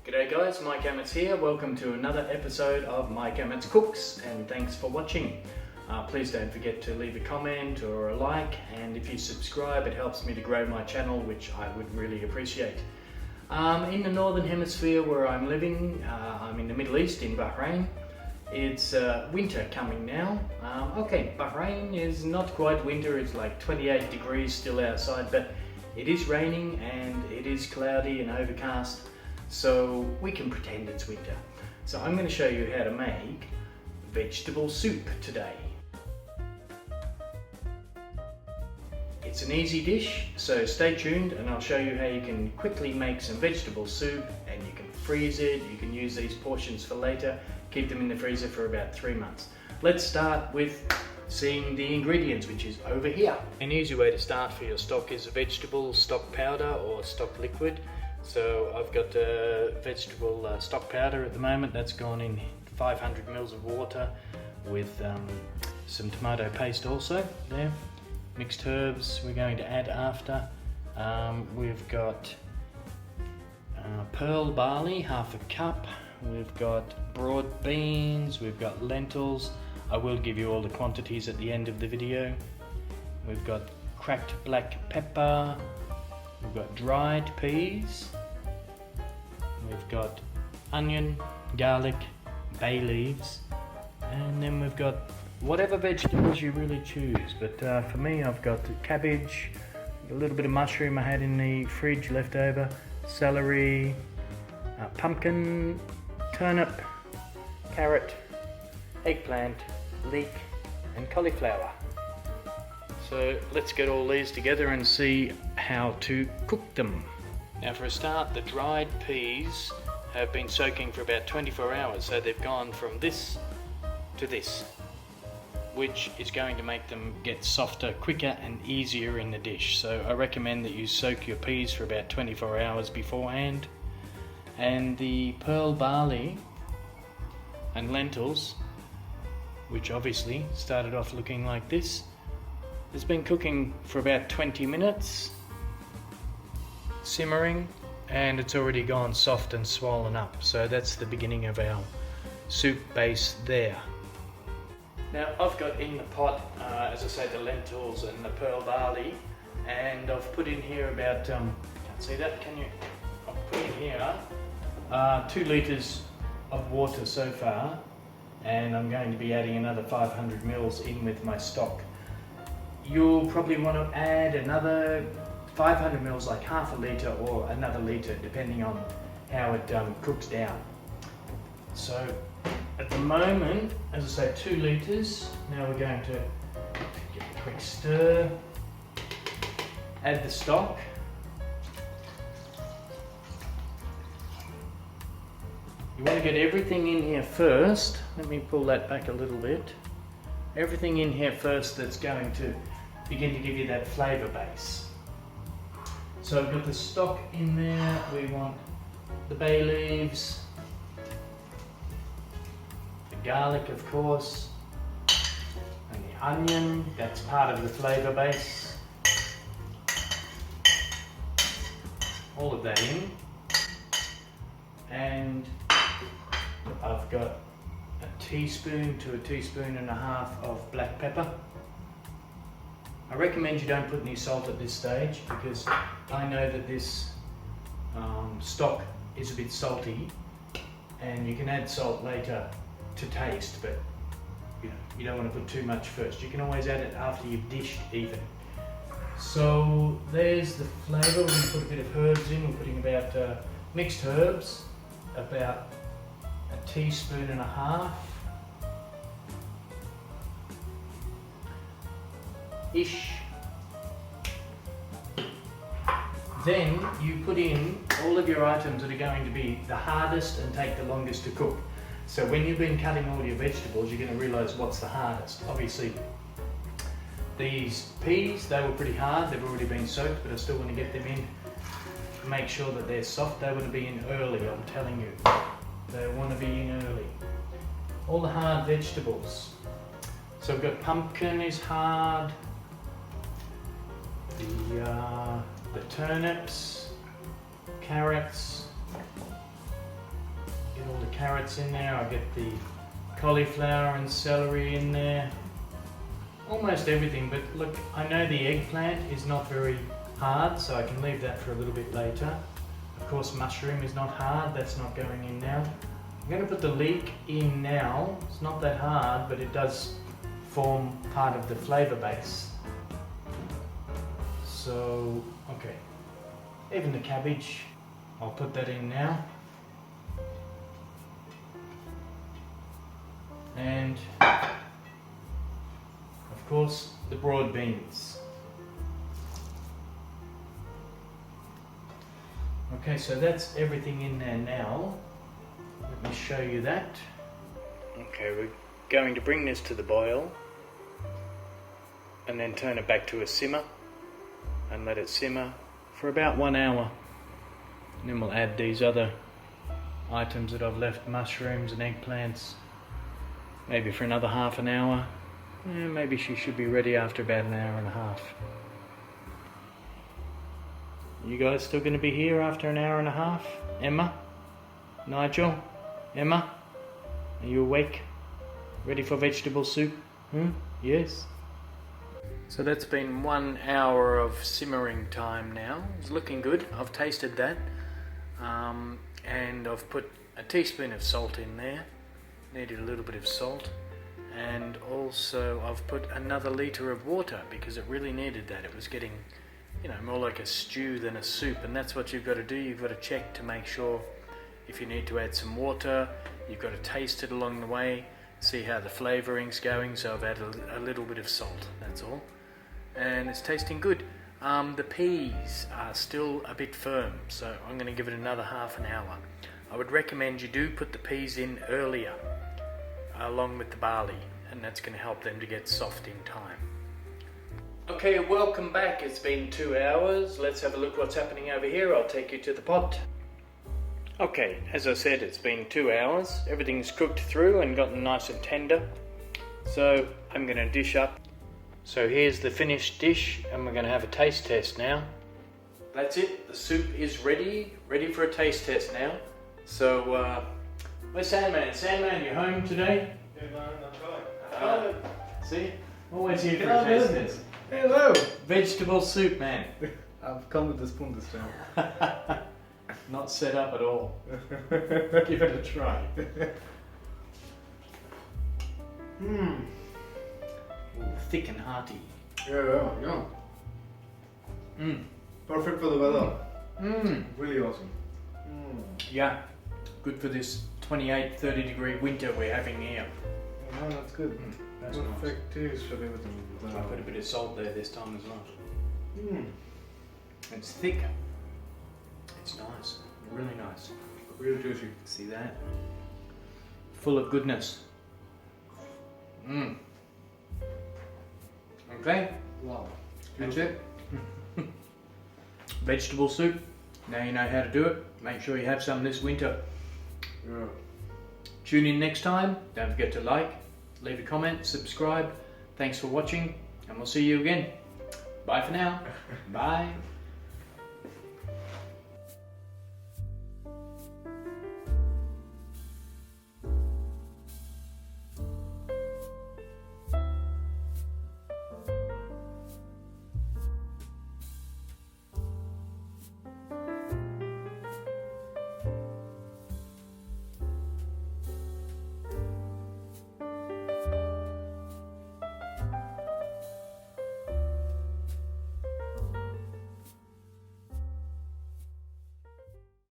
G'day guys, Mike Amit's here. Welcome to another episode of Mike Amit's Cooks, and thanks for watching. Please don't forget to leave a comment or a like, and if you subscribe it helps me to grow my channel, which I would really appreciate. In the Northern Hemisphere where I'm living, I'm in the Middle East in Bahrain. It's winter coming now. Okay, Bahrain is not quite winter, it's like 28 degrees still outside, but it is raining and it is cloudy and overcast. So we can pretend it's winter. So I'm going to show you how to make vegetable soup today. It's an easy dish, so stay tuned and I'll show you how you can quickly make some vegetable soup, and you can freeze it, you can use these portions for later, keep them in the freezer for about 3 months. Let's start with seeing the ingredients, which is over here. An easy way to start for your stock is a vegetable stock powder or stock liquid. So I've got vegetable stock powder at the moment. That's gone in 500 ml of water with some tomato paste also there. Mixed herbs we're going to add after. We've got pearl barley, half a cup. We've got broad beans, we've got lentils. I will give you all the quantities at the end of the video. We've got cracked black pepper. We've got dried peas, we've got onion, garlic, bay leaves, and then we've got whatever vegetables you really choose. But for me, I've got cabbage, a little bit of mushroom I had in the fridge left over, celery, pumpkin, turnip, carrot, eggplant, leek, and cauliflower. So let's get all these together and see how to cook them. Now for a start, the dried peas have been soaking for about 24 hours, so they've gone from this to this, which is going to make them get softer quicker and easier in the dish. So I recommend that you soak your peas for about 24 hours beforehand. And the pearl barley and lentils, which obviously started off looking like this, it's been cooking for about 20 minutes, simmering, and it's already gone soft and swollen up. So that's the beginning of our soup base there. Now I've got in the pot, as I say, the lentils and the pearl barley, and I've put in here about, can't see that, can you? I've put in here 2 litres of water so far, and I'm going to be adding another 500 ml in with my stock. You'll probably want to add another 500 ml, like half a litre or another litre, depending on how it cooks down. So at the moment, as I say, 2 litres. Now we're going to give it a quick stir, add the stock. You want to get everything in here first. Let me pull that back a little bit. Everything in here first that's going to begin to give you that flavour base. So we've got the stock in there, we want the bay leaves, the garlic of course, and the onion, that's part of the flavour base. All of that in. And I've got a teaspoon to a teaspoon and a half of black pepper. I recommend you don't put any salt at this stage, because I know that this stock is a bit salty, and you can add salt later to taste, but you don't want to put too much first. You can always add it after you've dished even. So there's the flavour. We're going to put a bit of herbs in. We're putting about mixed herbs, about a teaspoon and a half ish. Then you put in all of your items that are going to be the hardest and take the longest to cook. So when you've been cutting all your vegetables, you're going to realise what's the hardest. Obviously these peas, they were pretty hard, they've already been soaked, but I still want to get them in, make sure that they're soft. They want to be in early, I'm telling you. They want to be in early. All the hard vegetables. So we've got pumpkin is hard, the turnips, carrots, Get all the carrots in there, I'll get the cauliflower and celery in there. Almost everything, but look, I know the eggplant is not very hard, so I can leave that for a little bit later. Of course, mushroom is not hard, that's not going in now. I'm going to put the leek in now. It's not that hard, but it does form part of the flavour base. So, okay. Even the cabbage, I'll put that in now. And, of course, the broad beans. Okay, so that's everything in there now. Let me show you that. Okay, we're going to bring this to the boil and then turn it back to a simmer and let it simmer for about 1 hour. And then we'll add these other items that I've left, mushrooms and eggplants, maybe for another half an hour. Maybe she should be ready after about 1.5 hours. You guys still going to be here after 1.5 hours? Emma? Nigel? Emma? Are you awake? Ready for vegetable soup? Yes? So that's been 1 hour of simmering time now. It's looking good. I've tasted that. And I've put a teaspoon of salt in there. Needed a little bit of salt. And also I've put another litre of water because it really needed that. It was getting, more like a stew than a soup, and that's what you've got to do. You've got to check to make sure if you need to add some water. You've got to taste it along the way, see how the flavouring's going. So I've added a little bit of salt, that's all. And it's tasting good. The peas are still a bit firm, so I'm going to give it another half an hour. I would recommend you do put the peas in earlier, along with the barley, and that's going to help them to get soft in time. Okay, welcome back. It's been 2 hours. Let's have a look what's happening over here. I'll take you to the pot. Okay, as I said, it's been 2 hours. Everything's cooked through and gotten nice and tender. So I'm going to dish up. So here's the finished dish, and we're going to have a taste test now. That's it. The soup is ready for a taste test now. So, where's Sandman? Sandman, you home today? Yeah, no, not right. See? Always here for a taste test. Hello! Vegetable soup, man. I've come with the spoon this time. Not set up at all. Give it a try. Thick and hearty. Yeah. Perfect for the weather. Really awesome. Yeah, good for this 28, 30 degree winter we're having here. Yeah, that's good. That's perfect taste for everything. I put a bit of salt there this time as well. It's thick. It's nice. Really nice. Really juicy. See that? Full of goodness. Okay. Wow. That's it. Vegetable soup. Now you know how to do it. Make sure you have some this winter. Yeah. Tune in next time. Don't forget to like, leave a comment, subscribe. Thanks for watching, and we'll see you again. Bye for now. Bye.